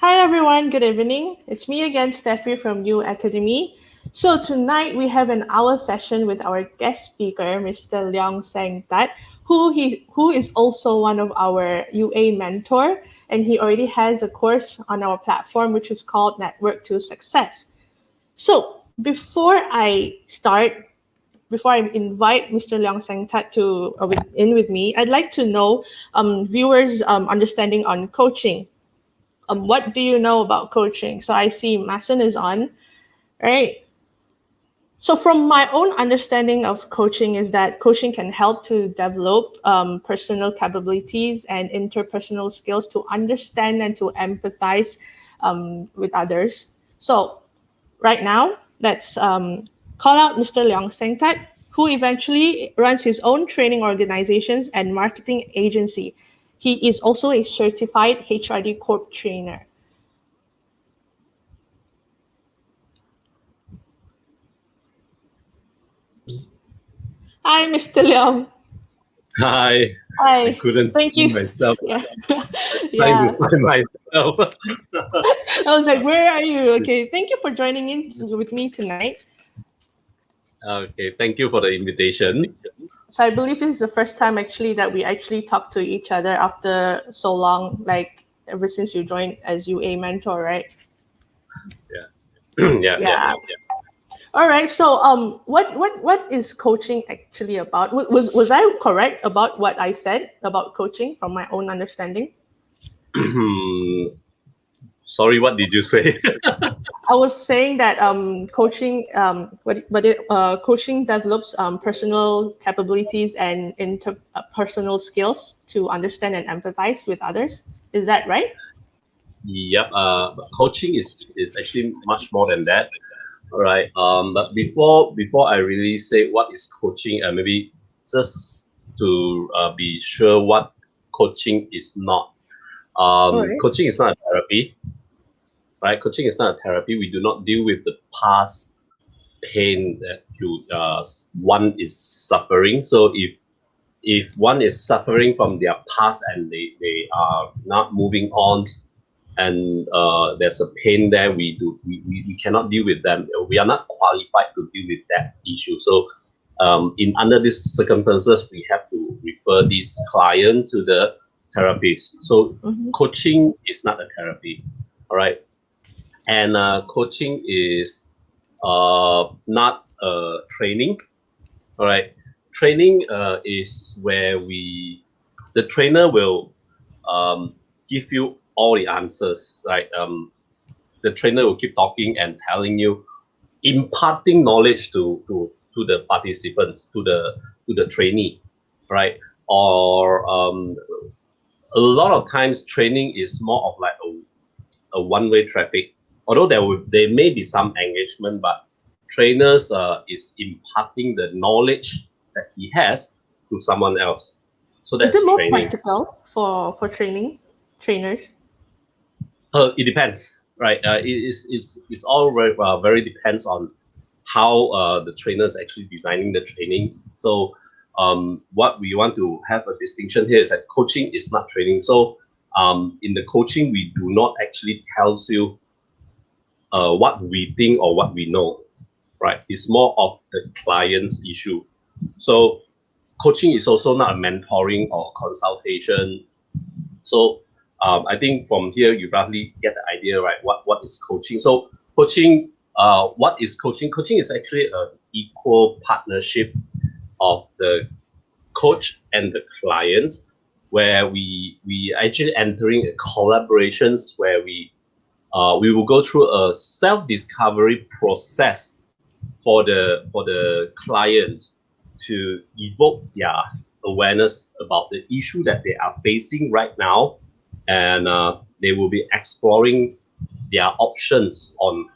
Hi everyone, good evening. It's me again, Steffi from U Academy. So tonight we have an hour session with our guest speaker, Mr. Leong Seng Tat, who is also one of our UA mentor, and he already has a course on our platform which is called Network to Success. So before I invite Mr. Leong Seng Tat to in with me, I'd like to know viewers' understanding on coaching. What do you know about coaching? So I see Mason is on, right? So from my own understanding of coaching is that coaching can help to develop personal capabilities and interpersonal skills to understand and to empathize with others. So right now, let's call out Mr. Leong Seng Tat, who eventually runs his own training organizations and marketing agency. He is also a certified HRD Corp trainer. Hi, Mr. Leong. Hi, I Hi. couldn't Thank see you. myself. Yeah. Trying to Yeah. find myself. I was like, where are you? Okay. Thank you for joining in with me tonight. Okay, thank you for the invitation. So I believe this is the first time actually that we actually talk to each other after so long, like ever since you joined as UA mentor, right? Yeah, yeah, yeah. Yeah. All right. So what is coaching actually about? Was I correct about what I said about coaching from my own understanding? Sorry, what did you say? I was saying that coaching develops personal capabilities and interpersonal skills to understand and empathize with others. Is that right? Yep. Coaching is actually much more than that. All right. But before I really say what is coaching, maybe just to be sure what coaching is not. All right. Coaching is not a therapy, right? Coaching is not a therapy. We do not deal with the past pain that one is suffering. So if one is suffering from their past and they are not moving on and there's a pain there, we cannot deal with them. We are not qualified to deal with that issue. So in under these circumstances, we have to refer this client to the therapist. So Mm-hmm. coaching is not a therapy, all right? And coaching is not training. All right, training is where the trainer will give you all the answers. Right, the trainer will keep talking and telling you, imparting knowledge to the participants, to the trainee, right? Or a lot of times training is more of like a one-way traffic. Although there may be some engagement, but trainers is imparting the knowledge that he has to someone else. So Is it that's more training. practical for trainers? It depends, right? It's all very depends on how the trainers actually designing the trainings. So what we want to have a distinction here is that coaching is not training. So in the coaching, we do not actually tells you what we think or what we know, right? It's more of the client's issue. So coaching is also not a mentoring or consultation. So I think from here you roughly get the idea, right? What is coaching? So coaching, what is coaching? Coaching is actually an equal partnership of the coach and the clients, where we actually entering a collaborations where we will go through a self-discovery process for the clients to evoke their awareness about the issue that they are facing right now, and they will be exploring their options on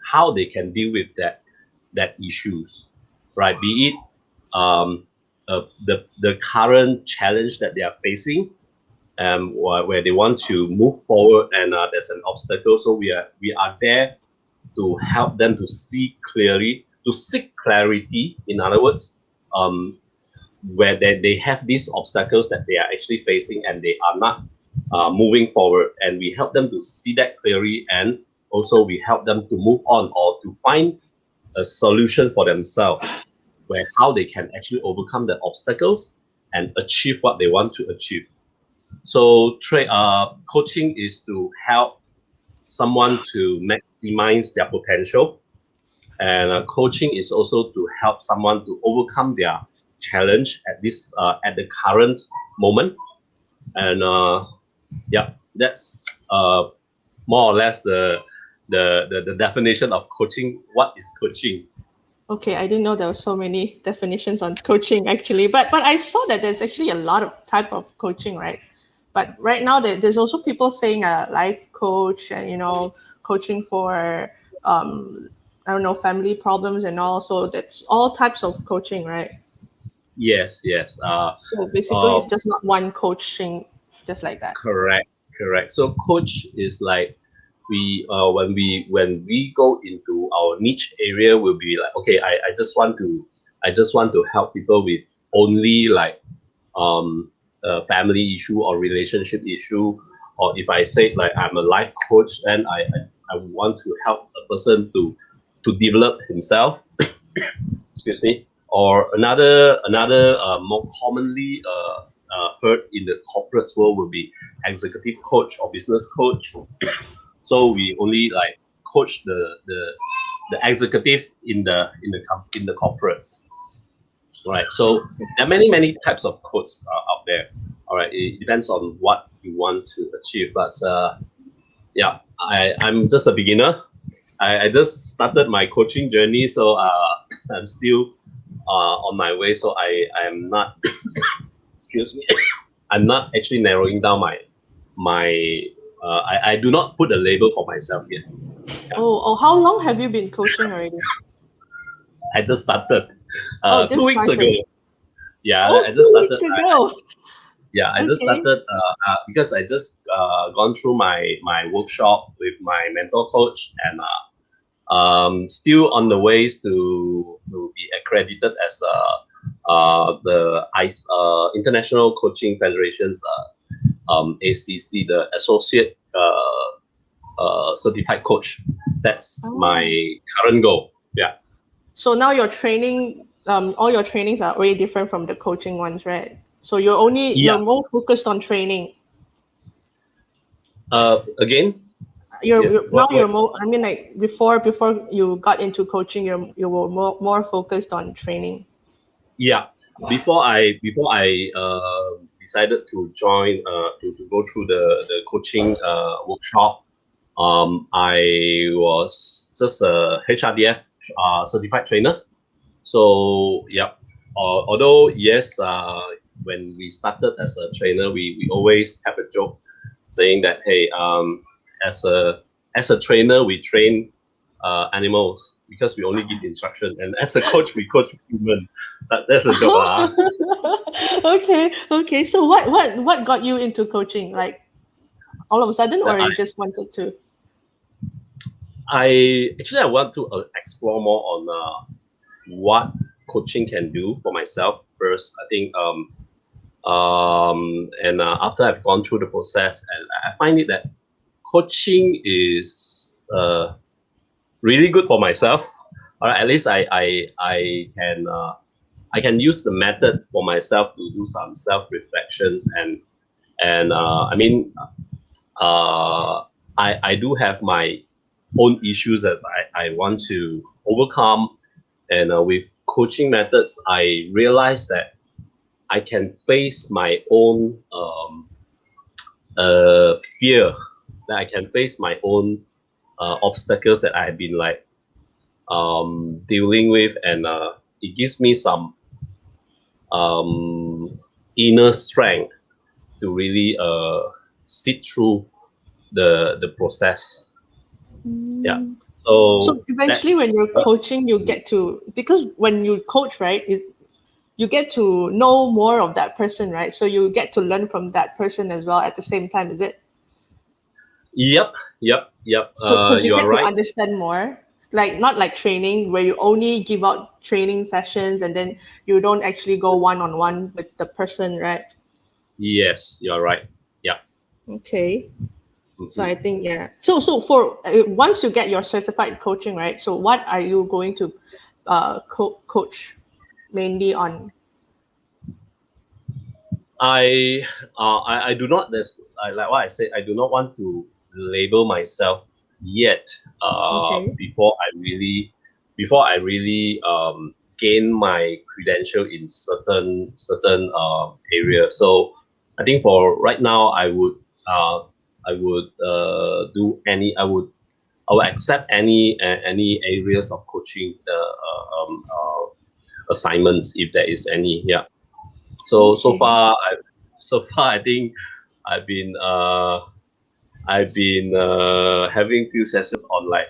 how they can deal with that issues, right? Be it the current challenge that they are facing, where they want to move forward, and that's an obstacle. So we are there to help them to see clearly, to seek clarity. In other words, where they have these obstacles that they are actually facing, and they are not moving forward, and we help them to see that clearly, and also we help them to move on or to find a solution for themselves where how they can actually overcome the obstacles and achieve what they want to achieve. So coaching is to help someone to maximize their potential, and coaching is also to help someone to overcome their challenge at the current moment. And yeah, that's more or less the definition of coaching. What is coaching? Okay, I didn't know there were so many definitions on coaching actually, but I saw that there's actually a lot of type of coaching, right? But right now there's also people saying a life coach and coaching for I don't know, family problems and all. So that's all types of coaching, right? Yes, yes. So basically, Uh, it's just not one coaching, just like that. Correct, correct. So coach is like when we go into our niche area, we'll be like, okay, I just want to help people with only like a family issue or relationship issue. Or if I say like I'm a life coach, then I want to help a person to develop himself. Excuse me. Or another more commonly heard in the corporate world would be executive coach or business coach. So we only like coach the executive in the corporates. Right. So there are many types of coaches out there. All right. It depends on what you want to achieve. But yeah, I'm just a beginner. I just started my coaching journey, so I'm still on my way. So I am not excuse me. I'm not actually narrowing down my I do not put a label for myself yet. Yeah. Oh, how long have you been coaching already? I just started Oh, 2 weeks ago. started. Yeah, Oh, I just two started. weeks ago. I just Okay. started because I just gone through my workshop with my mentor coach, and still on the ways to be accredited as the ICE International Coaching Federation's ACC, the Associate Certified Coach. That's my Oh. current goal. Yeah. So now your training, all your trainings are way different from the coaching ones, right? So you're Yeah. more focused on training. Again. Yeah. Now What? you're more. I mean, like before you got into coaching, you were more focused on training. Yeah. Before I decided to join to go through the coaching workshop, I was just a HRDF certified trainer. So yeah, although yes, when we started as a trainer, we always have a joke saying that hey, as a trainer we train animals because we only give instruction, and as a coach we coach human. That's a joke, lah. Okay, okay. So what got you into coaching? Like all of a sudden, or I you just wanted to? I want to explore more on what coaching can do for myself first. I think and after I've gone through the process, and I find it that coaching is really good for myself. Or at least I can use the method for myself to do some self reflections, and I mean I do have my own issues that I want to overcome, and with coaching methods I realized that I can face my own fear, that I can face my own obstacles that I've been like dealing with, and it gives me some um, inner strength to really sit through the process. Yeah. So So eventually, that's when you're coaching, you get to, because when you coach, right, you get to know more of that person, right? So you get to learn from that person as well at the same time, is it? yep, yep. So because you You are get to right. understand more, like not like training where you only give out training sessions and then you don't actually go one on one with the person, right? Yes, you are right. Yeah. Okay. So Mhm. I think yeah. So for once you get your certified coaching, right? So what are you going to coach mainly on? I do not. Like what I said. I do not want to label myself yet. Okay. Before I really gain my credential in certain area. So I think for right now, I would do any. I would accept any areas of coaching assignments if there is any. Yeah. So Okay. far, I think I've been uh, I've been having few sessions on like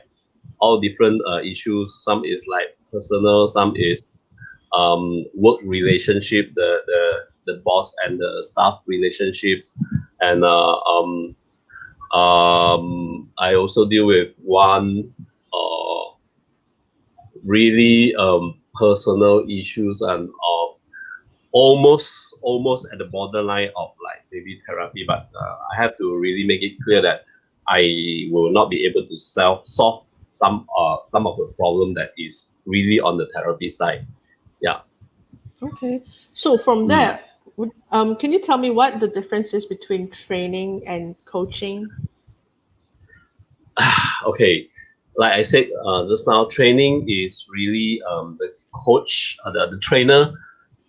all different issues. Some is like personal, some is work relationship, the boss and the staff relationships, and I also deal with one really personal issues and almost at the borderline of like maybe therapy, but I have to really make it clear that I will not be able to solve some of the problem that is really on the therapy side. Yeah. Okay. So from Mm. there, can you tell me what the difference is between training and coaching? Okay. Like I said just now, training is really the coach, the trainer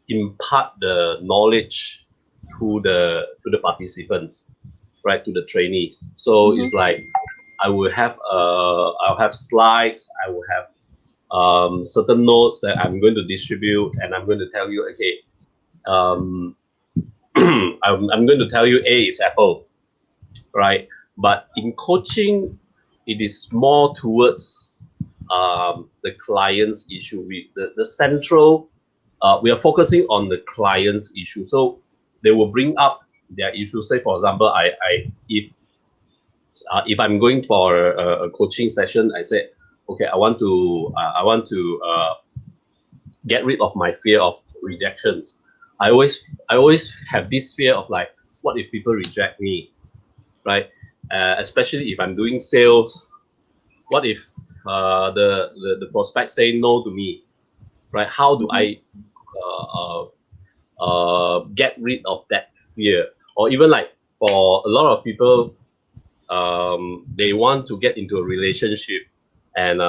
impart the knowledge to the participants, right, to the trainees. So Mm-hmm. it's like I'll have slides, I will have certain notes that I'm going to distribute, and I'm going to tell you, okay, um, I'm going to tell you A is apple, right? But in coaching, it is more towards the client's issue. The central, we are focusing on the client's issue. So they will bring up their issue. Say, for example, if I'm going for a coaching session, I say, okay, I want to get rid of my fear of rejections. I always have this fear of like, what if people reject me, right? Especially if I'm doing sales, what if the prospect say no to me, right? How do Mm-hmm. I uh, get rid of that fear? Or even like for a lot of people, they want to get into a relationship, and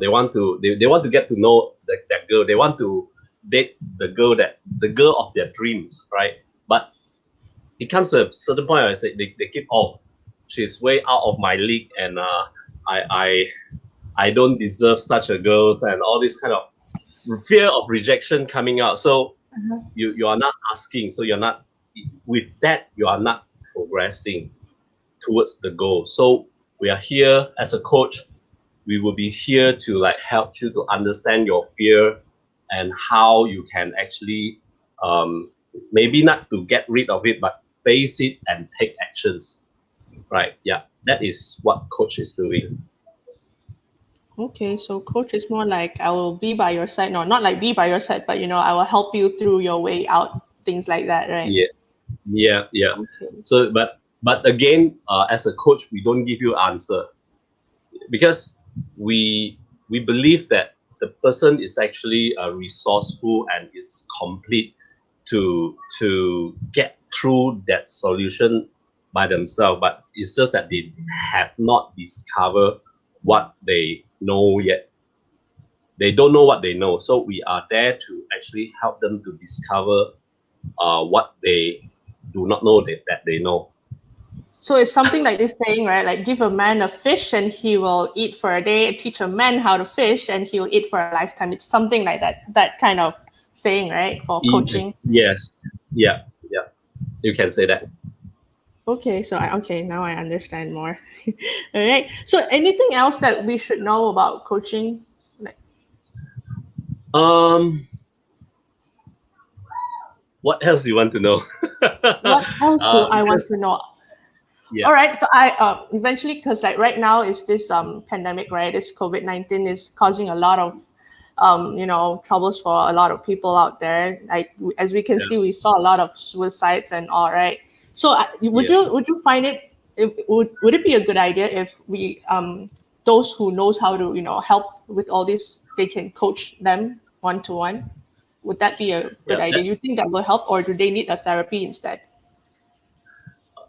they want to get to know that girl. They want to date the girl of their dreams, right? But it comes to a certain point where I say they keep, oh, she's way out of my league, and I I I don't deserve such a girls, and all this kind of fear of rejection coming out. So you are not asking, so you're not, with that you are not progressing towards the goal. So we are here as a coach. We will be here to like help you to understand your fear and how you can actually um, maybe not to get rid of it, but face it and take actions. Right? Yeah, that is what coach is doing. Okay, so coach is more like I will be by your side. No, not like be by your side, but I will help you through your way out, things like that, right? Yeah, yeah. Okay. So, but again, as a coach, we don't give you answer because we believe that the person is actually resourceful and is complete to get through that solution by themselves, but it's just that they have not discovered what they know yet. They don't know what they know, so we are there to actually help them to discover what they do not know that they know. So it's something like this saying, right? Like give a man a fish and he will eat for a day. Teach a man how to fish and he will eat for a lifetime. It's something like that. That kind of saying, right? For coaching. Yes, yeah, yeah, you can say that. Okay, so okay, now I understand more. All right. So anything else that we should know about coaching? Like um what else you want to know? what else do I want Because to know? yeah, All right, so I eventually, because like right now is this pandemic, right? This COVID-19 is causing a lot of troubles for a lot of people out there. Like as we can yeah, see, we saw a lot of suicides and all, right? So Yes. would you find it would it be a good idea if we those who knows how to help with all this, they can coach them one to one? Would that be a good Yeah. idea? Do you think that will help, or do they need a therapy instead?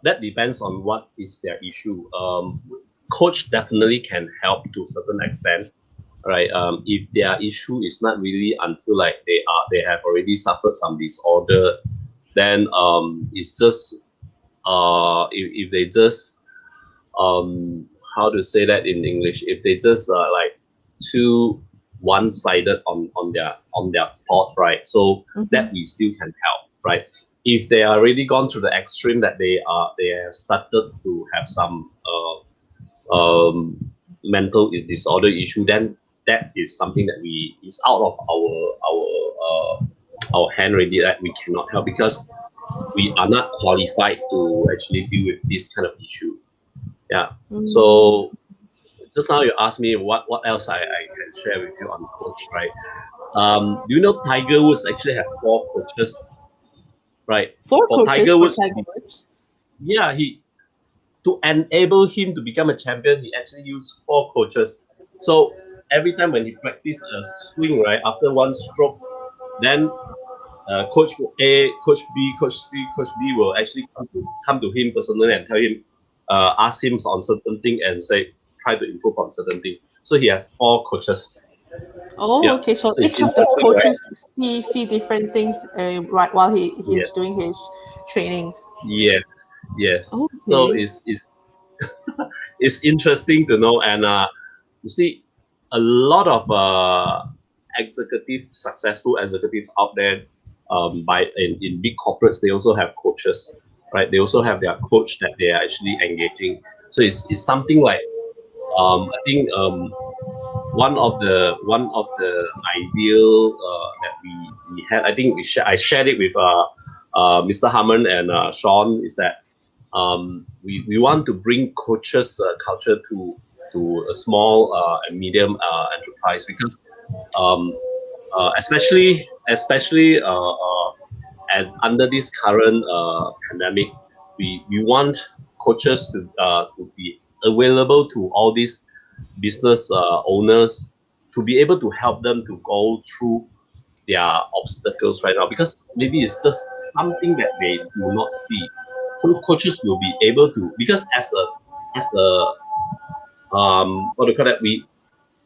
That depends on what is their issue. Coach definitely can help to a certain extent, right? If their issue is not really until like they have already suffered some disorder, then it's just if they just how to say that in English, if they just like too one-sided on their thoughts, right? So Mm-hmm. that we still can help, right? If they are already gone to the extreme that they have started to have some mental disorder issue, then that is something that we is out of our hand already, that we cannot help because we are not qualified to actually deal with this kind of issue. Yeah. Mm. So just now you asked me what else I can share with you on coach, right? Do you know Tiger Woods actually have four coaches, right? Four For coaches Tiger for Woods, Tiger Woods. yeah, he to enable him to become a champion, he actually used four coaches. So every time when he practiced a swing, right, after one stroke, then coach A, coach B, coach C, coach D will actually come to him personally and tell him, ask him on certain thing and say, try to improve on certain thing. So he has four coaches. Oh, Yeah. okay. So So it's each of the interesting, right? coaches see different things right while he's Yes. doing his trainings. Yes. Yes. So Okay. it's interesting to know, and you see a lot of successful executive out there, by in big corporates, they also have coaches, right? They also have their coach that they are actually engaging. So it's something like, I think, one of the ideal that we had. I think I shared it with Mr. Harmon and Sean, is that we want to bring coaches culture to a small and medium enterprise, because um, especially and under this current pandemic, we want coaches to be available to all these business owners, to be able to help them to go through their obstacles right now, because maybe it's just something that they do not see. So coaches will be able to, because as a what do you call that, we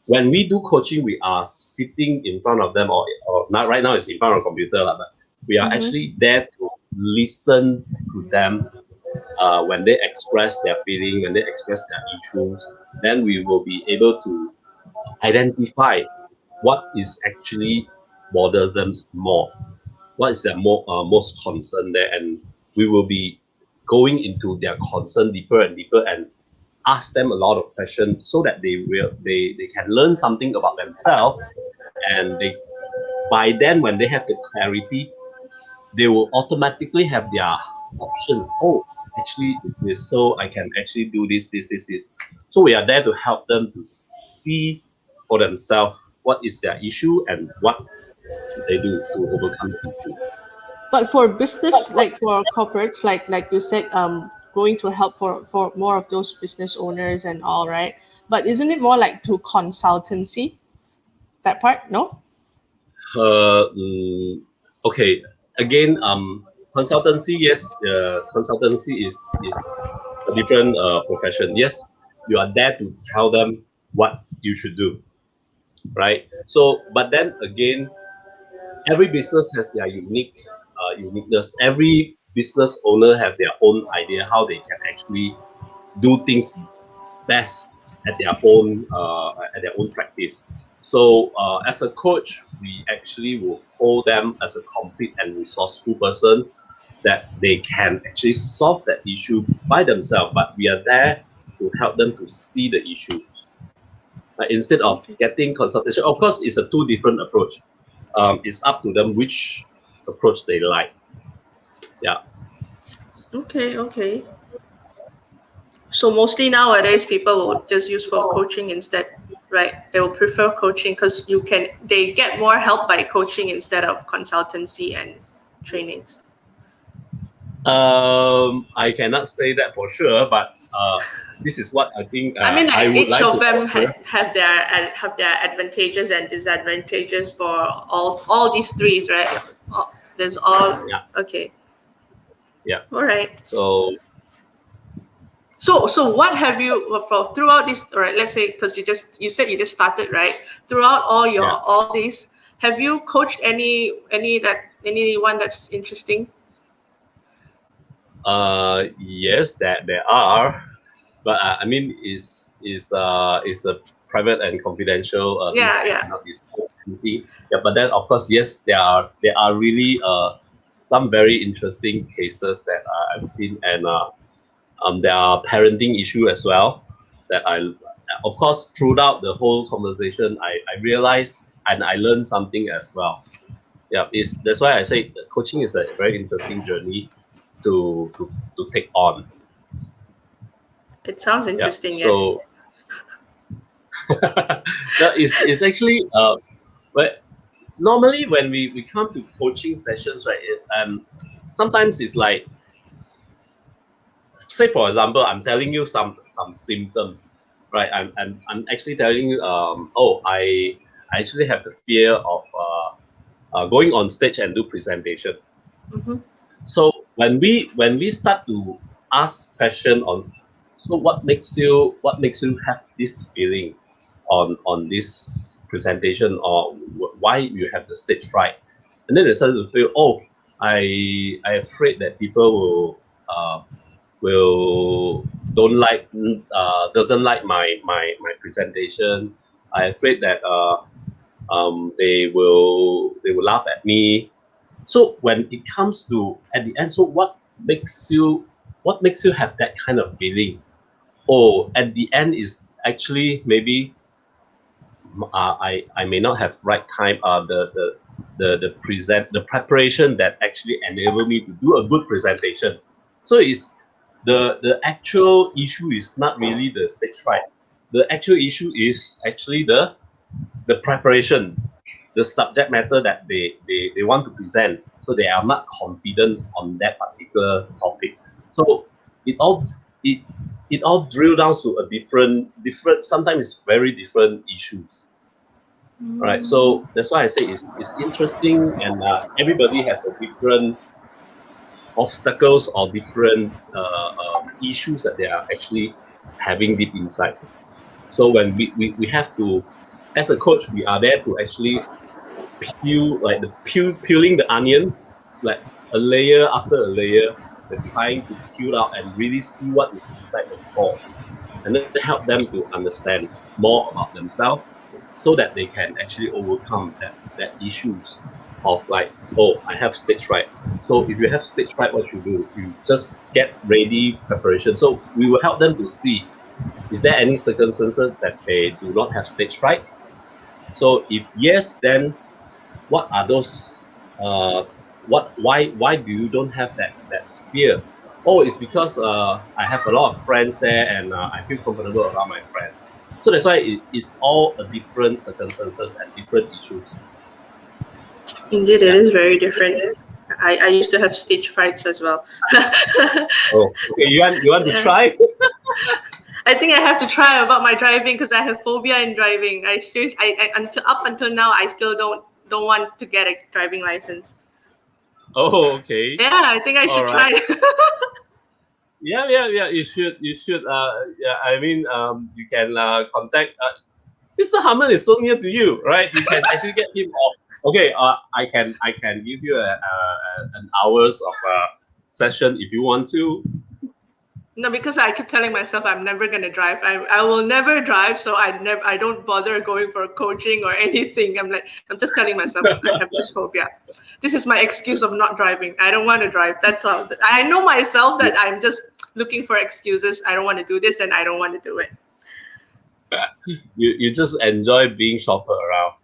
when we do coaching, we are sitting in front of them, or not right now it's in front of a computer lah, but we are Mm-hmm. actually there to listen to them when they express their feeling, when they express their issues. Then we will be able to identify what is actually bothers them more, what is their most concern there, and we will be going into their concern deeper and deeper, and ask them a lot of questions, so that they can learn something about themselves, and they by then, when they have the clarity, they will automatically have their options. Oh, actually it is, so I can actually do this. So we are there to help them to see for themselves what is their issue and what should they do to overcome the issue. But for business, like for corporates, like you said, going to help for more of those business owners and all, right? But isn't it more like to consultancy, that part? No. Uh, mm, okay. Again, consultancy. Yes, consultancy is a different profession. Yes, you are there to tell them what you should do, right? So, but then again, every business has their uniqueness. Every business owner have their own idea how they can actually do things best at their own practice. So as a coach, we actually will hold them as a complete and resourceful person, that they can actually solve that issue by themselves. But we are there to help them to see the issues. Instead of Okay. getting consultation, of course, it's a two different approach. It's up to them which approach they like. Yeah. Okay. Okay. So mostly nowadays, people will just use for coaching instead, right? They will prefer coaching because they get more help by coaching instead of consultancy and trainings. I cannot say that for sure, but this is what I think I mean, I like, would each like of to them offer. have their advantages and disadvantages for all these three, right? There's all Yeah, okay. yeah. All right. So So what have you for throughout this? All right, let's say because you said you just started, right? Throughout yeah. all these, have you coached anyone that's interesting? Yes, that there are, but I mean, is a private and confidential things Yeah, that I yeah. cannot disclose anything. Yeah, but then of course, yes, there are really some very interesting cases that I've seen, and there are parenting issue as well that of course, throughout the whole conversation, I realized and I learned something as well. Yeah, is that's why I say that coaching is a very interesting journey to take on. It sounds Yeah, interesting. Yes. so that is actually but normally when we come to coaching sessions, right? Sometimes it's like, say for example, I'm telling you some symptoms, right? I'm actually telling you, I actually have the fear of going on stage and do presentation. Mm-hmm. So when we start to ask question on, so what makes you have this feeling on this presentation, or why you have the stage fright, and then they start to feel, oh, I afraid that people will don't like doesn't like my presentation. I afraid that they will laugh at me. So when it comes to at the end, so what makes you have that kind of feeling? Oh, at the end is actually maybe I may not have right time the preparation that actually enable me to do a good presentation. So it's the actual issue is not really the stage fright. The actual issue is actually the preparation, the subject matter that they want to present. So they are not confident on that particular topic. So it all it it all drill down to a different sometimes it's very different issues. Right. So that's why I say it's interesting, and everybody has a different obstacles or different issues that they are actually having deep inside. So when we have to, as a coach, we are there to actually peeling the onion. It's like a layer after a layer. We're trying to peel out and really see what is inside the core, and then help them to understand more about themselves, so that they can actually overcome that issues of like, oh, I have stage fright. So if you have stage fright, what you do? You just get ready preparation. So we will help them to see, is there any circumstances that they do not have stage fright? So if yes, then what are those what why do you don't have that fear? Oh, it's because I have a lot of friends there, and I feel comfortable around my friends. So that's why it's all a different circumstances and different issues. Indeed, it Yeah. is very different. I used to have stage frights as well. Oh, okay. You want to Yeah. try? I think I have to try about my driving because I have phobia in driving. I seriously, until up until now, I still don't want to get a driving license. Oh, okay. Yeah, I think I All should right. try. Yeah, yeah, yeah. You should. You should. Yeah. I mean, you can contact. Mr. Harmon is so near to you, right? You can actually get him off. Okay, I can give you an hours of session if you want to. No, because I keep telling myself I'm never gonna drive. I will never drive, so I don't bother going for coaching or anything. I'm just telling myself I have this phobia. This is my excuse of not driving. I don't want to drive. That's all. I know myself that I'm just looking for excuses. I don't want to do this and I don't want to do it. You just enjoy being chauffeur around.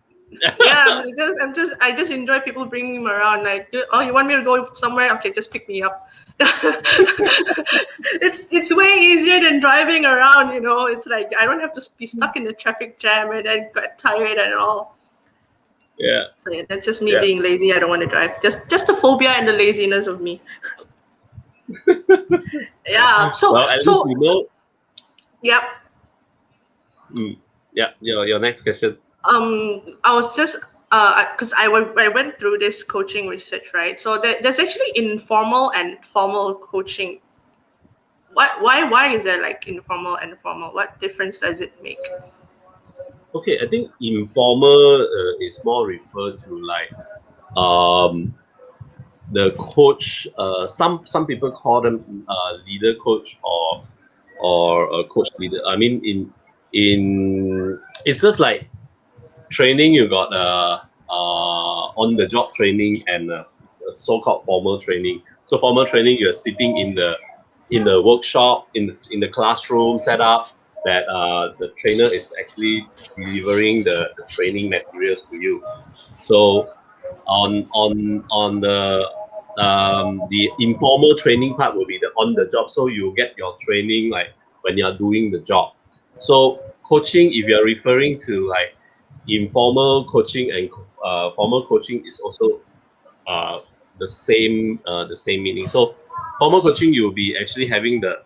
Yeah, I just enjoy people bringing him around. Like, oh, you want me to go somewhere? Okay, just pick me up. It's way easier than driving around. It's like I don't have to be stuck in the traffic jam and then get tired and all. Yeah, So yeah, that's just me yeah. being lazy. I don't want to drive. Just the phobia and the laziness of me. Yeah. Well, at least you know. Yep. Mm, yeah, your next question. I was just because I went through this coaching research, right? So there's actually informal and formal coaching. Why is there like informal and formal? What difference does it make? Okay, I think informal is more referred to like um the coach. Some people call them leader coach or a coach leader. I mean, in it's just like training. You got on the job training and so called formal training. So formal training, you're sitting in the workshop in the classroom setup that the trainer is actually delivering the training materials to you. So on the informal training part will be the on the job. So you get your training like when you're doing the job. So coaching, if you're referring to like informal coaching and formal coaching is also uh, the same meaning. So formal coaching, you will be actually having the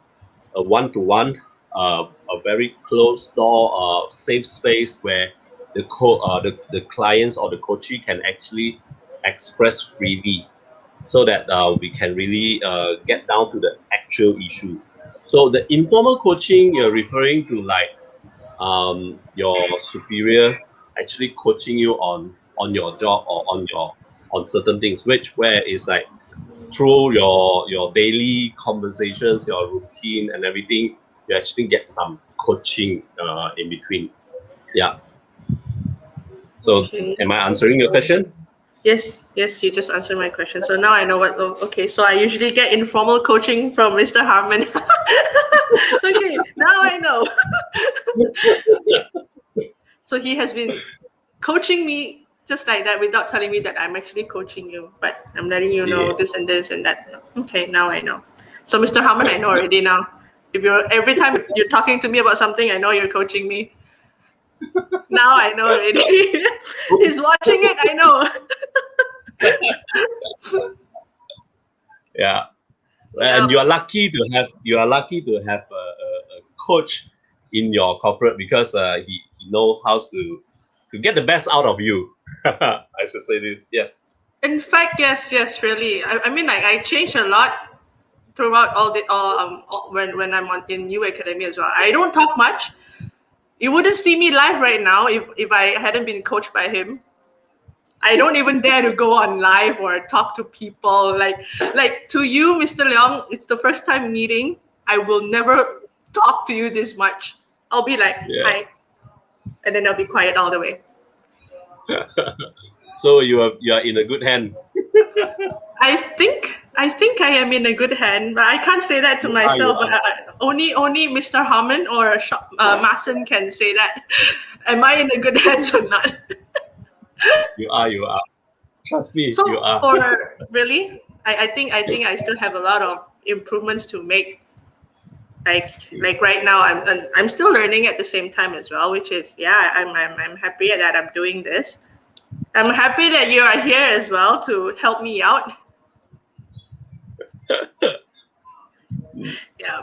a one-to-one, a very closed door, safe space where the clients or the coachee can actually express freely, so that we can really get down to the actual issue. So the informal coaching you're referring to, like your superior actually coaching you on your job or on certain things, which where is like through your daily conversations, your routine and everything, you actually get some coaching in between. Yeah. So Okay. am I answering your question? Yes, yes, you just answered my question. So now I know what. Oh, okay, so I usually get informal coaching from Mr. Harmon. Okay, now I know. So he has been coaching me just like that without telling me that I'm actually coaching you, but I'm letting you know Yeah. this and this and that. Okay, now I know. So Mr. Harmon, I know already now. If you're every time you're talking to me about something, I know you're coaching me. Now I know already. He's watching it. I know. Yeah. And Yeah. you are lucky to have a coach in your corporate, because he know how to get the best out of you. I should say this. Yes. In fact, yes, yes, really. I mean, like I changed a lot throughout all when I'm on in U Academy as well. I don't talk much. You wouldn't see me live right now if I hadn't been coached by him. I don't even dare to go on live or talk to people. Like to you, Mr. Leong, it's the first time meeting. I will never talk to you this much. I'll be like, Yeah. hi, and then I'll be quiet all the way. So you are in a good hand. I think I am in a good hand, but I can't say that to You are. You myself. But are. only Mr. Harmon or Mason can say that. Am I in a good hands or not? You are. You are. Trust me. You So are. for really, I think I still have a lot of improvements to make. Like right now, I'm still learning at the same time as well, which is yeah, I'm happy that I'm doing this. I'm happy that you are here as well to help me out. Yeah.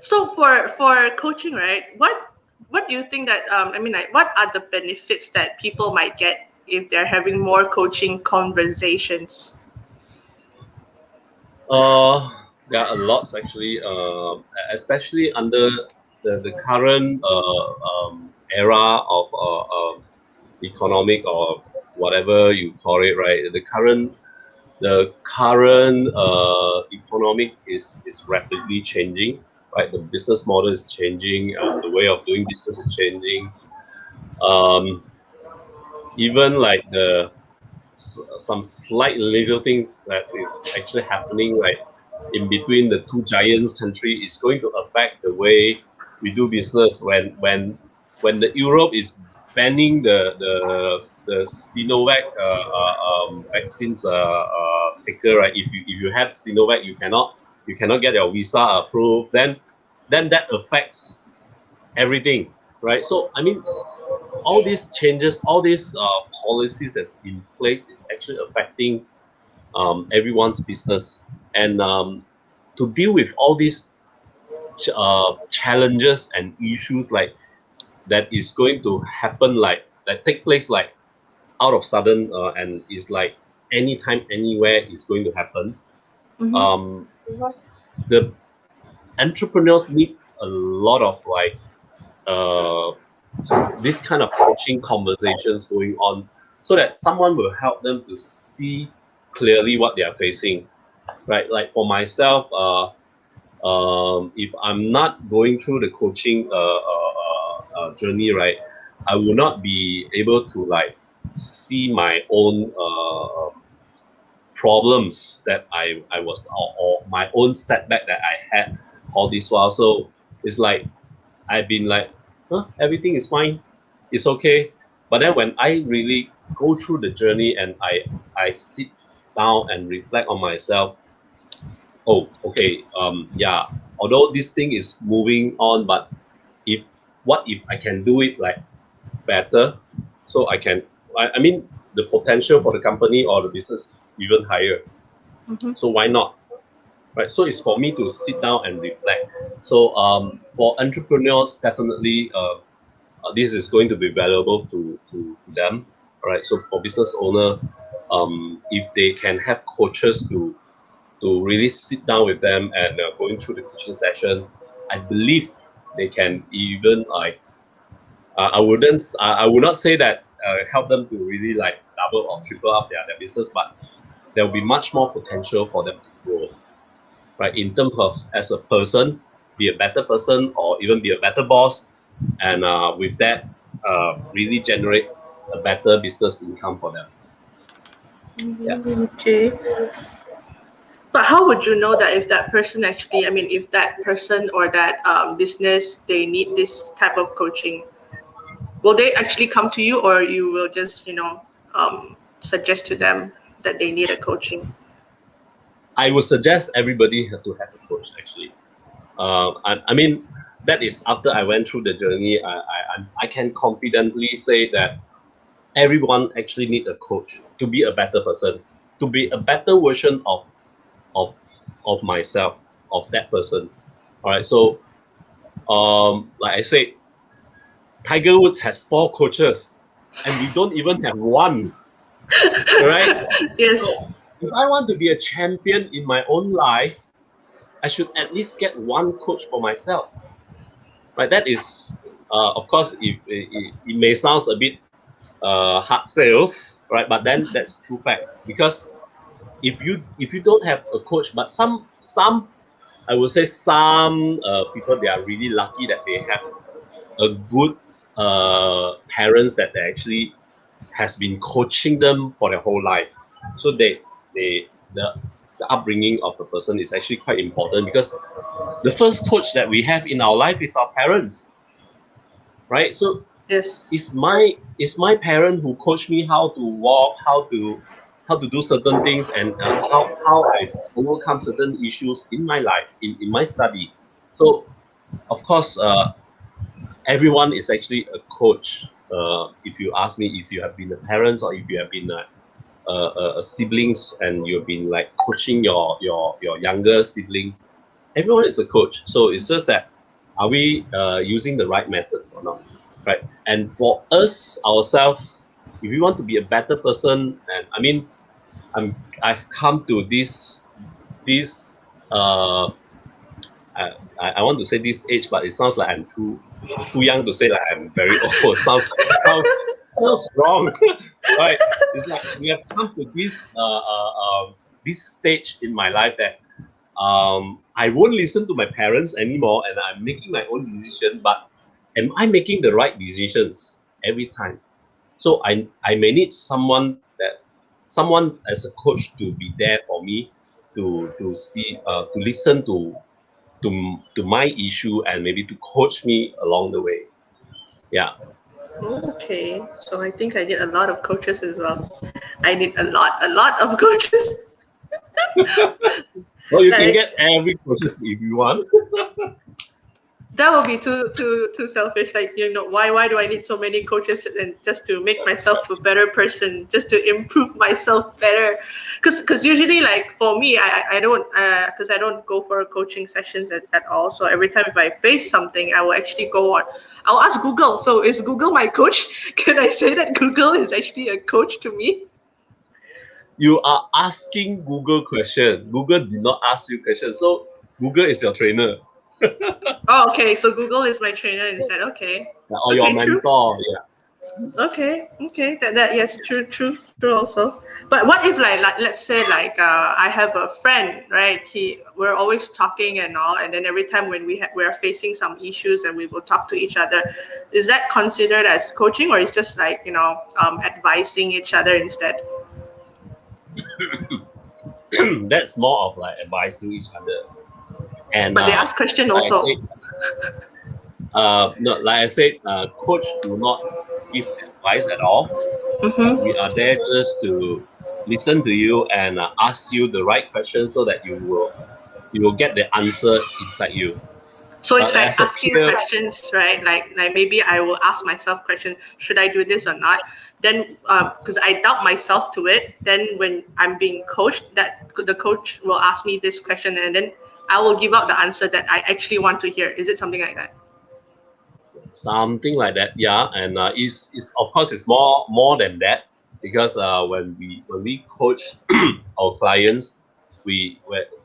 So for coaching, right? What do you think that I mean, like, what are the benefits that people might get if they're having more coaching conversations? Uh, there are a lots actually. Especially under the current era of economic or whatever you call it, right? The current economic is rapidly changing, right? The business model is changing. The way of doing business is changing. Um, even like some slight little things that is actually happening like in between the two giants country is going to affect the way we do business when the Europe is banning the Sinovac vaccines taker, right? If you have Sinovac, you cannot get your visa approved. Then that affects everything, right? So I mean, all these changes, all these policies that's in place is actually affecting everyone's business. And to deal with all these challenges and issues like that is going to happen, like that take place like out of sudden, and is like anytime anywhere is going to happen. um the entrepreneurs need a lot of like this kind of coaching conversations going on, so that someone will help them to see clearly what they are facing, right? Like for myself, if I'm not going through the coaching journey, right, I will not be able to like see my own problems that I was, or my own setback that I had all this while. So it's like I've been like, huh, everything is fine, it's okay. But then when I really go through the journey and I sit down and reflect on myself, oh, okay, yeah, although this thing is moving on, but if what if I can do it like better, so I mean the potential for the company or the business is even higher. So why not? Right. So it's for me to sit down and reflect. So for entrepreneurs, definitely this is going to be valuable to them. All right. So for business owner, if they can have coaches to really sit down with them and going through the coaching session, I believe they can even like I would not say that help them to really like double or triple up their business, but there will be much more potential for them to grow, right? In terms of as a person, be a better person or even be a better boss, and with that, really generate a better business income for them. Yeah. Okay. But how would you know that if that person actually, I mean, if that person or that business, they need this type of coaching? Will they actually come to you, or you will just, suggest to them that they need a coaching? I would suggest everybody to have a coach actually. I mean, that is after I went through the journey. I can confidently say that everyone actually need a coach to be a better person, to be a better version of of myself, of that person. All right. So like I said, Tiger Woods has 4 coaches, and we don't even have one. All right. Yes. So if I want to be a champion in my own life, I should at least get one coach for myself. Right. That is, of course, it may sound a bit hard sales, right? But then that's true fact, because if you don't have a coach, but some I would say some people, they are really lucky that they have a good parents that they actually has been coaching them for their whole life. So the upbringing of the person is actually quite important, because the first coach that we have in our life is our parents, right? So Yes. it's my parent who coached me how to walk, how to do certain things, and how I overcome certain issues in my life, in my study. So of course, everyone is actually a coach. If you ask me, if you have been a parents or if you have been a siblings and you've been like coaching your younger siblings, everyone is a coach. So it's just that, are we using the right methods or not, right? And for us ourselves, if we want to be a better person, and I mean, I've come to this uh I, I want to say this age, but it sounds like I'm too young to say like I'm very old. Sounds wrong, right? It's like we have come to this stage in my life that I won't listen to my parents anymore, and I'm making my own decision. But am I making the right decisions every time? So I may need someone as a coach to be there for me, to see to listen to my issue, and maybe to coach me along the way. Yeah. Okay. So I think I need a lot of coaches as well. I need a lot of coaches. Well, you can Like, get every coaches if you want. that will be too selfish. Like, why do I need so many coaches and just to make myself a better person, just to improve myself better? Because usually, like for me, I don't, because I don't go for coaching sessions at all. So every time if I face something, I will actually go on. I'll ask Google. So is Google my coach? Can I say that Google is actually a coach to me? You are asking Google question. Google did not ask you question. So Google is your trainer. Oh, okay. So Google is my trainer instead. Okay. Or your Okay, true. mentor. Yeah. Okay. That yes, true also. But what if like let's say like I have a friend, right? We're always talking and all, and then every time when we're facing some issues and we will talk to each other, is that considered as coaching, or is just like advising each other instead? That's more of like advising each other. And But they ask question like I also. said, no, like I said, coach do not give advice at all. We are there just to listen to you and ask you the right questions so that you will get the answer inside you. So it's like As a asking peer, questions, right? Like maybe I will ask myself question: should I do this or not? Then, because I doubt myself to it, then when I'm being coached, that the coach will ask me this question, and then I will give out the answer that I actually want to hear. Is it something like that? something like that, yeah. And is of course it's more than that, because when we coach our clients,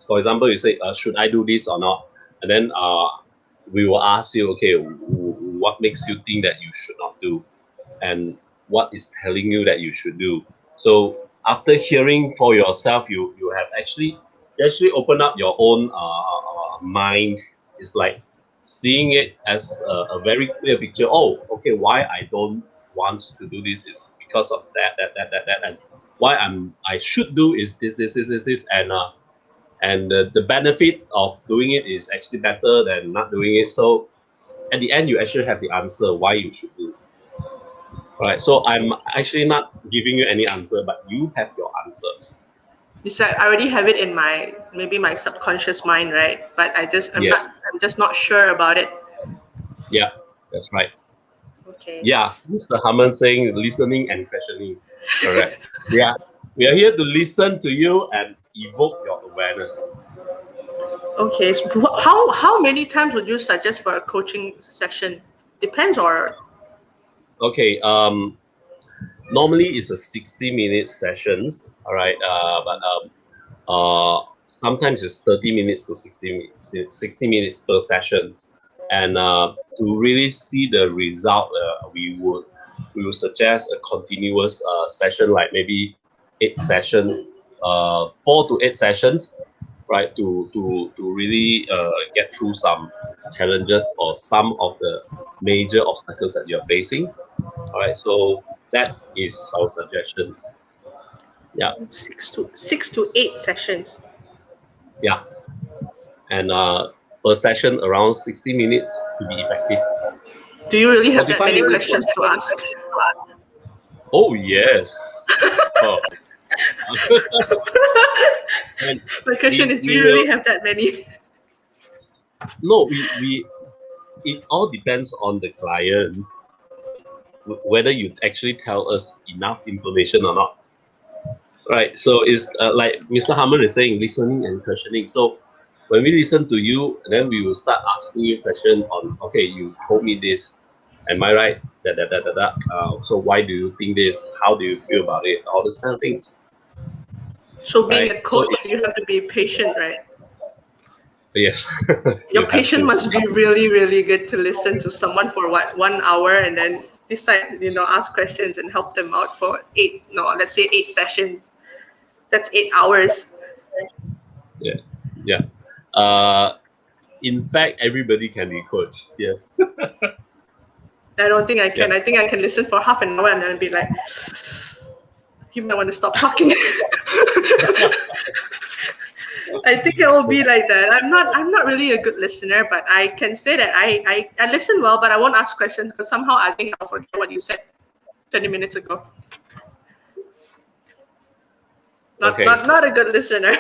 for example, you say, should I do this or not, and then we will ask you, okay, what makes you think that you should not do, and what is telling you that you should do. So after hearing for yourself, you have actually open up your own mind. It's like seeing it as a very clear picture. Oh, okay, why I don't want to do this is because of that, and why I should do is this, and the benefit of doing it is actually better than not doing it. So at the end, you actually have the answer why you should do. Right. So I'm actually not giving you any answer, but you have your answer. It's like I already have it in my subconscious mind, right? But Yes. I'm just not sure about it. Yeah. That's right. Okay. Yeah. Mr. Haman saying listening and questioning. Correct. We are here to listen to you and evoke your awareness. Okay. So how many times would you suggest for a coaching session? Depends, or Okay. Normally it's a 60-minute sessions. All right. Sometimes it's 30 minutes to 60 minutes per sessions. And to really see the result, we would suggest a continuous session, like maybe 8 session, 4 to 8 sessions, right? To really get through some challenges or some of the major obstacles that you're facing. All right, so that is our suggestions. Yeah, 6 to 8 sessions. yeah, and per session around 60 minutes to be effective. Do you really have that 45 many minutes. questions to ask? Oh yes. Oh. And My question we is, do we you will really have that many? no we it all depends on the client, whether you actually tell us enough information or not. Right. So it's like Mr. Harmon is saying, listening and questioning. So when we listen to you, then we will start asking you question on, okay, you told me this, am I right? So why do you think this? How do you feel about it? All those kind of things. So being Right. a So coach, it's you have to be patient, right? yes, Your you have patient to. must be really, really good to listen to someone for what 1 hour and then decide, ask questions and help them out for let's say 8 sessions. That's 8 hours. Yeah. Yeah. Uh, in fact, everybody can be coached. Yes. I don't think I can. Yeah. I think I can listen for half an hour and then be like, you might want to stop talking. I think it will be like that. I'm not really a good listener, but I can say that I listen well, but I won't ask questions because somehow I think I'll forget what you said 20 minutes ago. Not Okay. not not a good listener.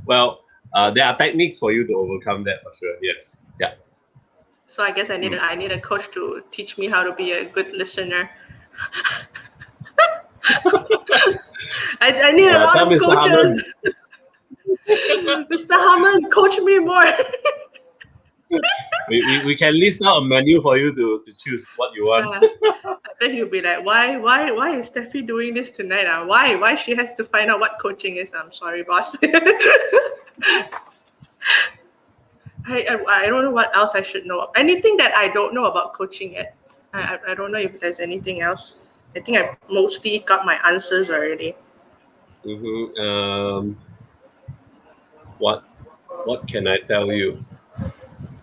Well, there are techniques for you to overcome that for sure. Yes. Yeah. So I guess I need a coach to teach me how to be a good listener. I need a lot Tell of Mr. coaches. Harmon. Mr. Hammond, coach me more. We can list out a menu for you to choose what you want. I bet he'll be like, why is Steffi doing this tonight? Why she has to find out what coaching is? I'm sorry, boss. I don't know what else I should know. Anything that I don't know about coaching yet. I don't know if there's anything else. I think I mostly got my answers already. What can I tell you?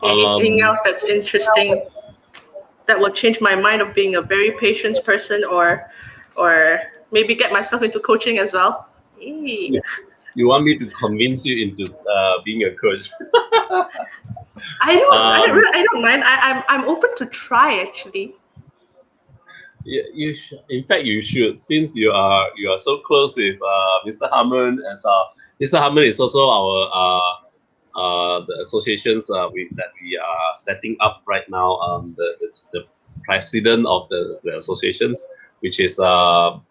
Anything Um, else that's interesting that will change my mind of being a very patient person, or maybe get myself into coaching as well. Eee. you want me to convince you into being a coach? I um, really, I don't mind. I'm open to try actually. in fact, you should, since you are so close with Mr. Harmon, as Mr. Harmon is also our the associations that we are setting up right now. The president of the associations, which is our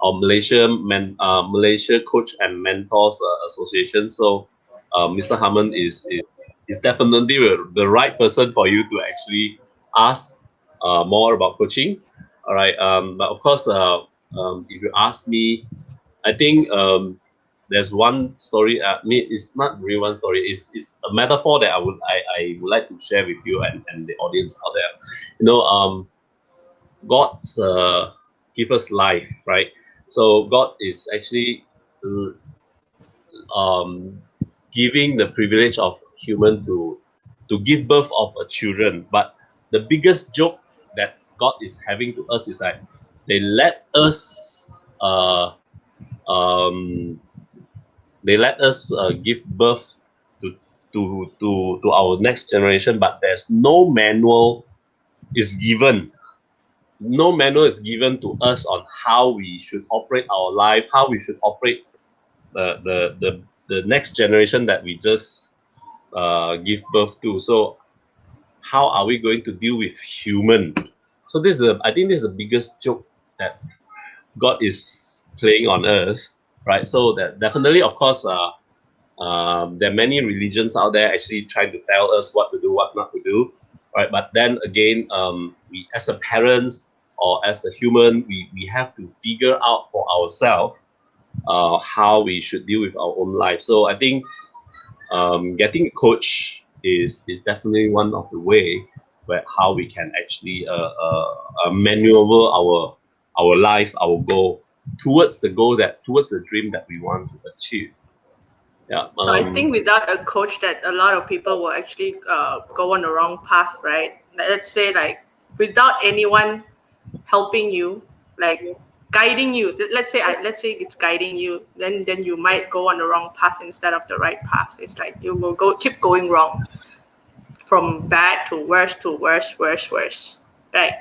Malaysia Coach and Mentors Association. So Mr. Harmon is definitely the right person for you to actually ask more about coaching. All right, but of course, if you ask me, I think there's one story. It's not really one story. It's a metaphor that I would like to share with you and the audience out there. You know, God give us life, right? So God is actually um, giving the privilege of human to give birth of a children. But the biggest joke that God is having to us is that they let us um, give birth to to our next generation, but there's no manual is given. No manual is given to us on how we should operate our life, how we should operate the next generation that we just give birth to. So how are we going to deal with human? So I think this is the biggest joke that God is playing on us, right? So that definitely, of course, there are many religions out there actually trying to tell us what to do, what not to do, right? But then again, we as a parents or as a human, we have to figure out for ourselves how we should deal with our own life. So I think getting a coach is definitely one of the way where how we can actually maneuver our life, our goal towards the dream that we want to achieve. Yeah. So I think without a coach, that a lot of people will actually go on the wrong path, right? Let's say like without anyone helping you, like guiding you. Let's say it's guiding you, then you might go on the wrong path instead of the right path. It's like you will keep going wrong, from bad to worse to worse, worse, worse. Right.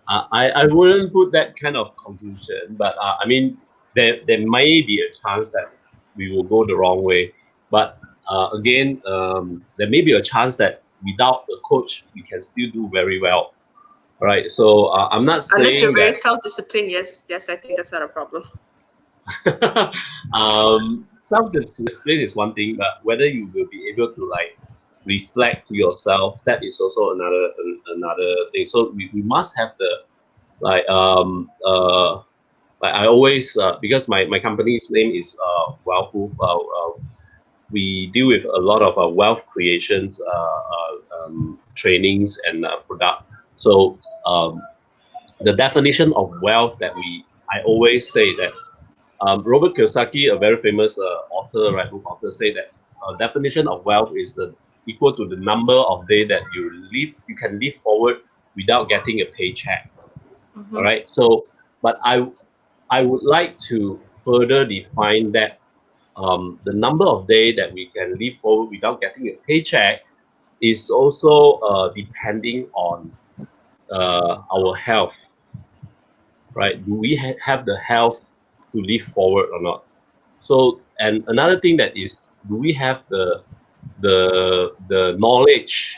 I wouldn't put that kind of conclusion, but I mean, there may be a chance that we will go the wrong way. But again, there may be a chance that without a coach, we can still do very well. Right. So I'm not Unless you're saying very that self-disciplined, yes, I think that's not a problem. self-discipline is one thing, but whether you will be able to like reflect to yourself, that is also another thing. So we must have the like like I always because my company's name is Wealth Proof. We deal with a lot of wealth creations trainings and product. So the definition of wealth that I always say that Robert Kiyosaki, a very famous author, right, book author, say that definition of wealth is the equal to the number of days that you can live forward without getting a paycheck. All Mm-hmm. right. So, but I would like to further define that the number of days that we can live forward without getting a paycheck is also depending on our health, right? Do we have the health to live forward or not? So, and another thing that is do we have the knowledge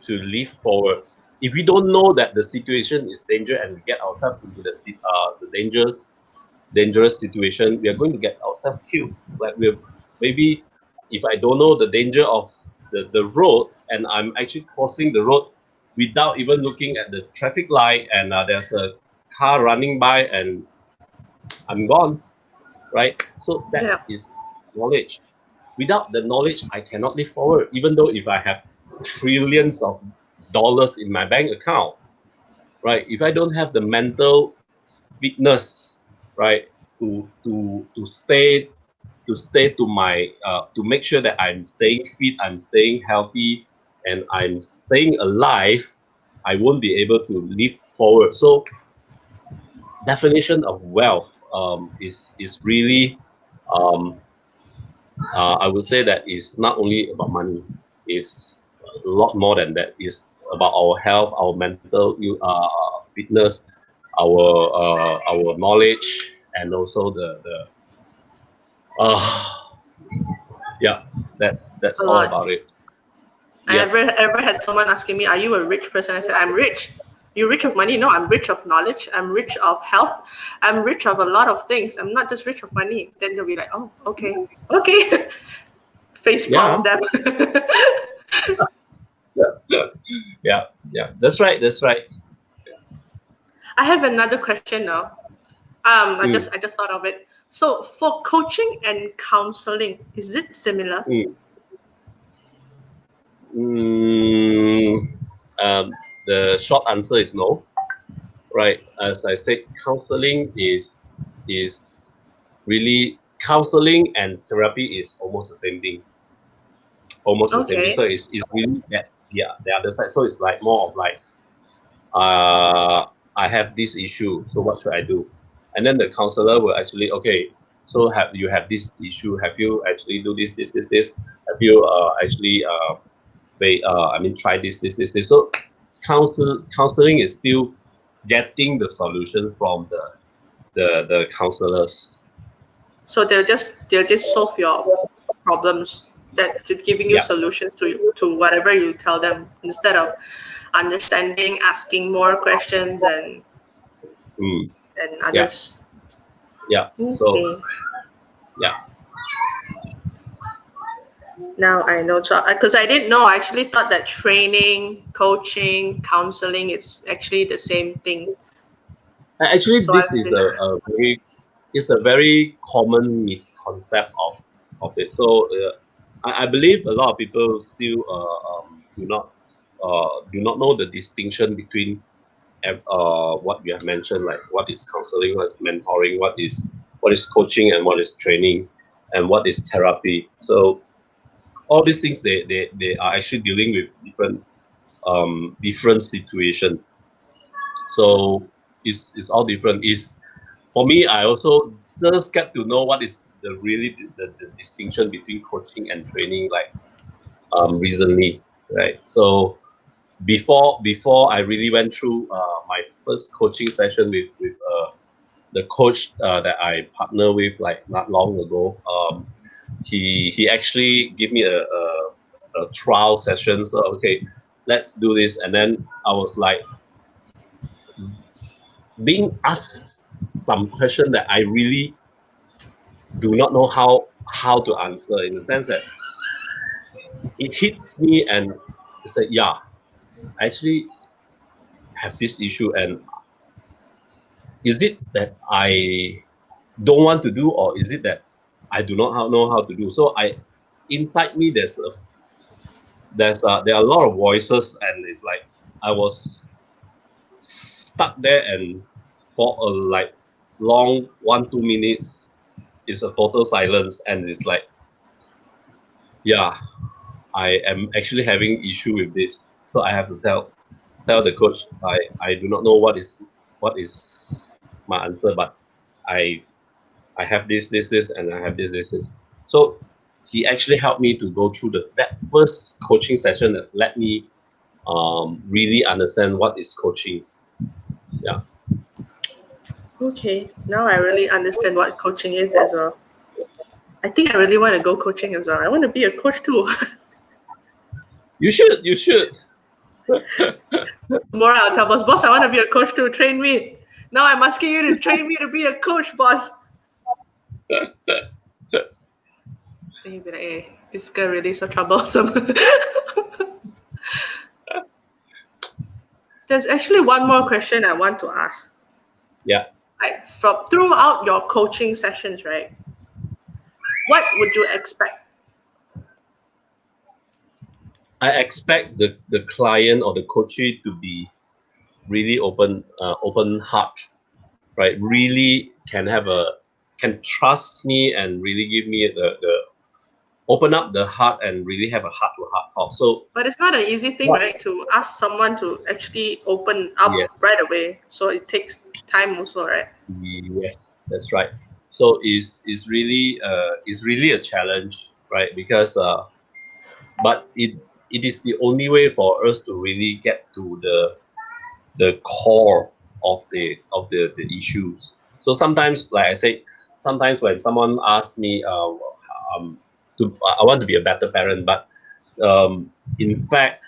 to live forward? If we don't know that the situation is danger and we get ourselves into the dangerous situation, we are going to get ourselves killed. Like we're maybe if I don't know the danger of the road and I'm actually crossing the road without even looking at the traffic light and there's a car running by and I'm gone, right? So that Yeah. is knowledge. Without the knowledge, I cannot live forward. Even though if I have trillions of dollars in my bank account, right? If I don't have the mental fitness, right, to stay to my to make sure that I'm staying fit, I'm staying healthy, and I'm staying alive, I won't be able to live forward. So definition of wealth is really um, I would say that it's not only about money. It's a lot more than that. It's about our health, our mental fitness, our knowledge, and also the uh, yeah. That's A all lot. about it. I Yep. ever had someone asking me, "Are you a rich person?" I said, "I'm rich." You rich of money? No, I'm rich of knowledge. I'm rich of health. I'm rich of a lot of things. I'm not just rich of money. Then they'll be like, "Oh, okay, okay." Face palm Yeah. them. Yeah. Yeah. Yeah. That's right. That's right. I have another question now. Mm, I just thought of it. So for coaching and counseling, is it similar? mm, mm. Um, the short answer is no. Right. As I said, counseling is really counseling and therapy is almost the same thing. Almost the same thing. Okay. So it's really that the other side. So it's like more of like uh I have this issue, so what should I do? And then the counselor will actually, okay, so have this issue, have you actually do this, have you actually I mean try this. So counseling is still getting the solution from the counselors. So they'll just solve your problems, that giving you Yeah. solutions to whatever you tell them, instead of understanding, asking more questions Mm, and yeah. others. Yeah. So Okay. yeah. Now I know, because I didn't know. I actually thought that training, coaching, counseling is actually the same thing. Actually, So this I've is been. a very common misconcept of it. So I believe a lot of people still do not know the distinction between what you have mentioned, like what is counseling, what is mentoring, what is coaching, and what is training, and what is therapy. So all these things they are actually dealing with different situation. So it's all different. Is for me, I also just get to know what is the distinction between coaching and training, like recently, right? So before I really went through my first coaching session with the coach that I partner with like not long ago. He actually gave me a trial session. So okay, let's do this, and then I was like being asked some question that I really do not know how to answer, in the sense that it hits me and it's like, yeah, I actually have this issue, and is it that I don't want to do, or is it that I do not know how to do? So I inside me there are a lot of voices, and it's like I was stuck there, and for a like long 1-2 minutes, it's a total silence, and it's like, yeah, I am actually having issue with this. So I have to tell the coach I do not know what is my answer, but I I have this, and I have this. So he actually helped me to go through that first coaching session that let me really understand what is coaching. Yeah. Okay, now I really understand what coaching is as well. I think I really want to go coaching as well. I want to be a coach too. You should. You should. Tomorrow I'll tell boss, I want to be a coach too. Train me. Now I'm asking you to train me to be a coach, boss. Then you'll be like, hey, this girl really so troublesome. There's actually one more question I want to ask. Yeah. Like from throughout your coaching sessions, right? What would you expect? I expect the client or the coachee to be really open heart, right? Really can trust me and really give me the open up the heart and really have a heart to heart talk. So, But it's not an easy thing, what? right? To ask someone to actually open up Yes, right away. So it takes time also, right? yes, that's right. So is really a challenge, right? Because but it is the only way for us to really get to the core of the issues. So sometimes, like I said, sometimes when someone asks me, I want to be a better parent, but in fact,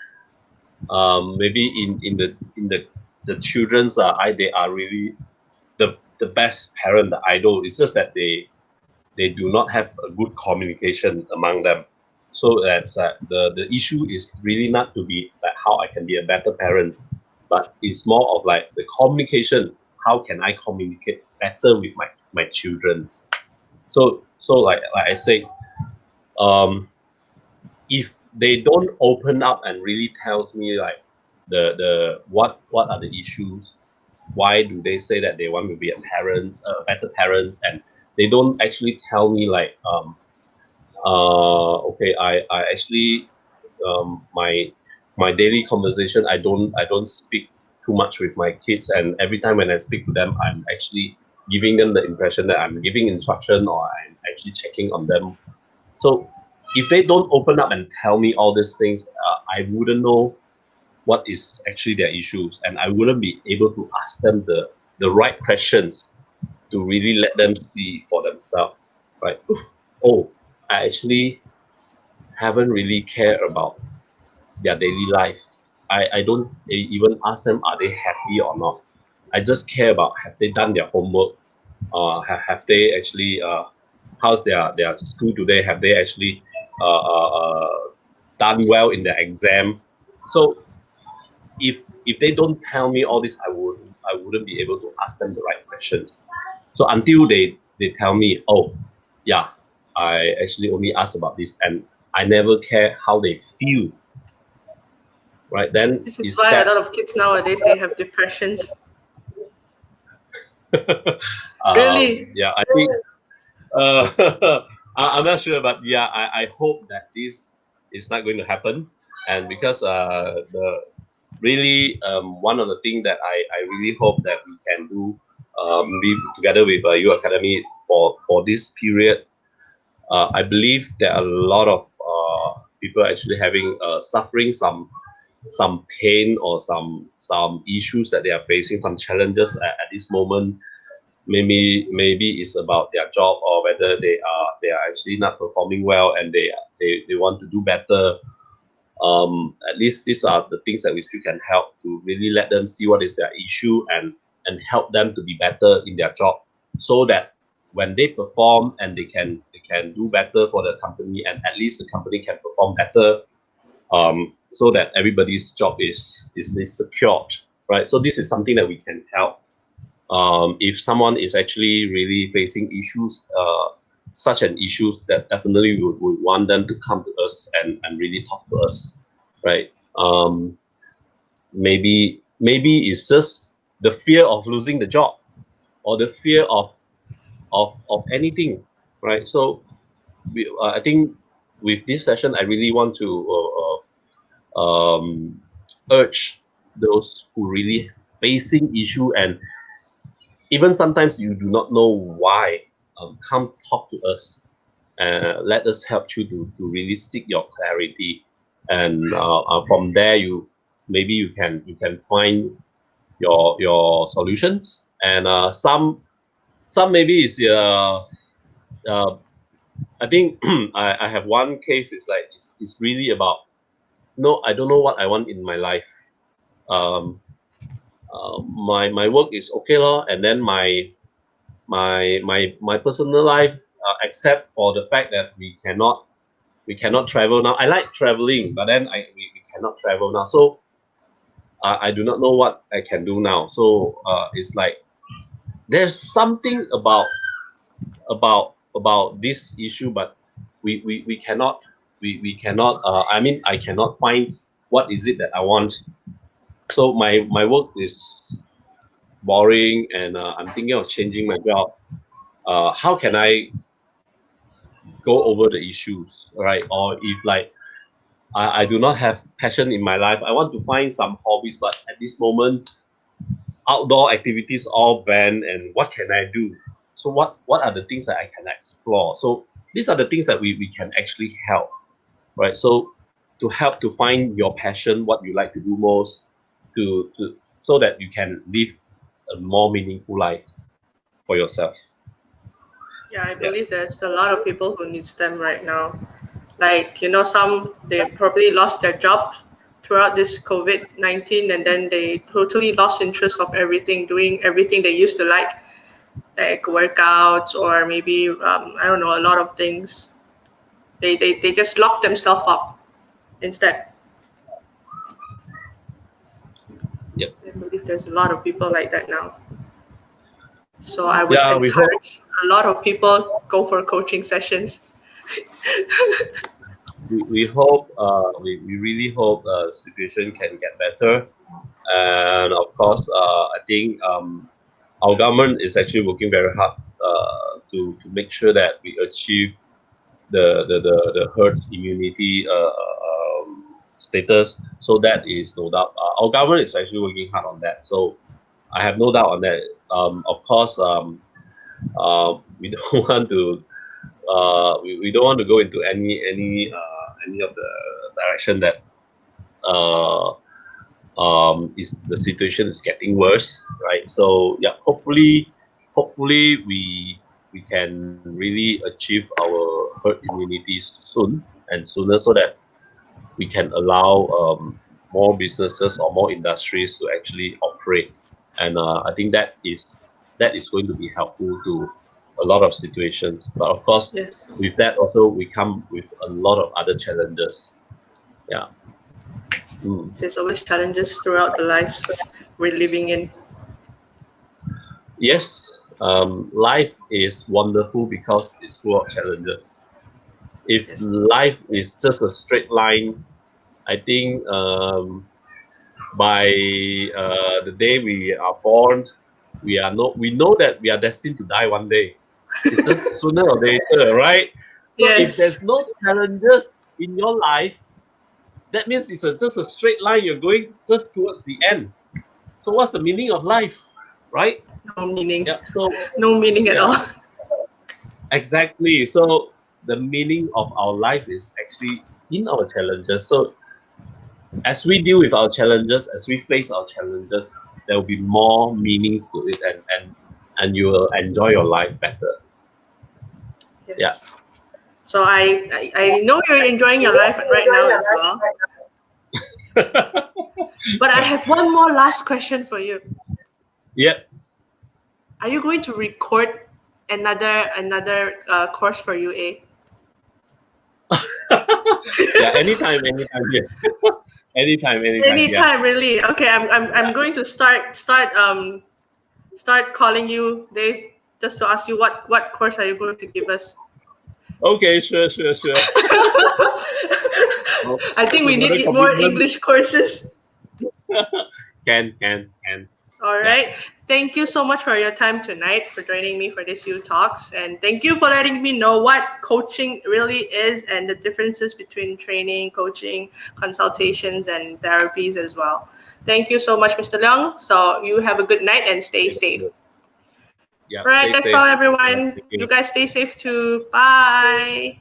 maybe in the children's they are really the best parent, the idol. It's just that they do not have a good communication among them. So that's the issue is really not to be like how I can be a better parent, but it's more of like the communication. How can I communicate better with my childrens? So like I say, if they don't open up and really tells me like the what are the issues, why do they say that they want to be a parent, better parents, and they don't actually tell me like okay, I actually my daily conversation, I don't speak too much with my kids, and every time when I speak to them, I'm actually giving them the impression that I'm giving instruction or I'm actually checking on them. So if they don't open up and tell me all these things, I wouldn't know what is actually their issues, and I wouldn't be able to ask them the right questions to really let them see for themselves, right? Oh, I actually haven't really cared about their daily life. I don't even ask them are they happy or not. I just care about have they done their homework, have they actually how's their school today? Have they actually done well in their exam? So if they don't tell me all this, I wouldn't be able to ask them the right questions. So until they tell me, oh yeah, I actually only ask about this and I never care how they feel, right? Then This is is why a that lot of kids nowadays they have depressions. Really? yeah, I think I'm not sure, but yeah, I hope that this is not going to happen. And because the really one of the things that I really hope that we can do be together with U Academy for this period. I believe there are a lot of people actually having suffering some pain or some issues that they are facing, some challenges at this moment. Maybe it's about their job or whether they are actually not performing well and they want to do better. At least these are the things that we still can help to really let them see what is their issue and help them to be better in their job, so that when they perform and they can do better for the company, and at least the company can perform better, so that everybody's job is secured, right? So this is something that we can help. If someone is actually really facing issues, such an issues, that definitely we would want them to come to us and really talk to us, right? Maybe it's just the fear of losing the job or the fear of anything, right? So I think with this session, I really want to urge those who really facing issue, and even sometimes you do not know why, come talk to us. Let us help you to really seek your clarity, and from there you can find your solutions. And some maybe is uh, I think I have one case. It's like it's really about, no, I don't know what I want in my life. Um, my work is okay lor, and then my personal life, except for the fact that we cannot travel now. I like traveling, but then we cannot travel now. So I do not know what I can do now. So it's like there's something about this issue, but we cannot I mean, I cannot find what is it that I want. So my work is boring, and I'm thinking of changing my job. How can I go over the issues, right? Or if like I do not have passion in my life, I want to find some hobbies, but at this moment outdoor activities all banned, and what can I do? So what are the things that I can explore? So these are the things that we can actually help, right? So to help to find your passion, what you like to do most, to so that you can live a more meaningful life for yourself. Yeah, I Yeah. believe there's a lot of people who needs them right now. Like, some they probably lost their jobs throughout this COVID-19, and then they totally lost interest of everything, doing everything they used to like workouts or maybe I don't know, a lot of things. They just lock themselves up instead. Yep. I believe there's a lot of people like that now. So I would Yeah, we hope encourage a lot of people go for coaching sessions. we hope we really hope situation can get better. And of course, I think our government is actually working very hard to make sure that we achieve the herd immunity status. So that is no doubt. Our government is actually working hard on that. So I have no doubt on that. Of course, we don't want to we don't want to go into any of the direction that uh, is the situation is getting worse, right? So yeah, hopefully we can really achieve our herd immunity soon and sooner, so that we can allow more businesses or more industries to actually operate. And I think that is going to be helpful to a lot of situations. But of course, Yes. with that also we come with a lot of other challenges. Yeah. Mm. There's always challenges throughout the lives we're living in. Yes, life is wonderful because it's full of challenges. If Yes. life is just a straight line, I think by the day we are born, we know that we are destined to die one day. It's just sooner or later, right? So if Yes. there's no challenges in your life, that means it's just a straight line. You're going just towards the end. So what's the meaning of life, right? No meaning. Yeah. So No meaning at yeah, all. exactly. So the meaning of our life is actually in our challenges. So as we deal with our challenges, as we face our challenges, there will be more meanings to it, and you will enjoy your life better. Yeah. Yes. So I know you're enjoying your life right now as well. But I have one more last question for you. Yeah. Are you going to record another course for UA? Yeah. Anytime. Yeah. Anytime. Yeah. Anytime, really. Okay, I'm going to start calling you days just to ask you what course are you going to give us. Okay. Sure. Well, I think that's we another need more commitment. English courses. Can. All Yeah. right. Thank you so much for your time tonight, for joining me for this U Talks. And thank you for letting me know what coaching really is and the differences between training, coaching, consultations, and therapies as well. Thank you so much, Mr. Leong. So you have a good night and stay Thank safe. you. Yeah. All right. Stay That's all, safe. Yeah. everyone. Thank You you. guys stay safe too. Bye.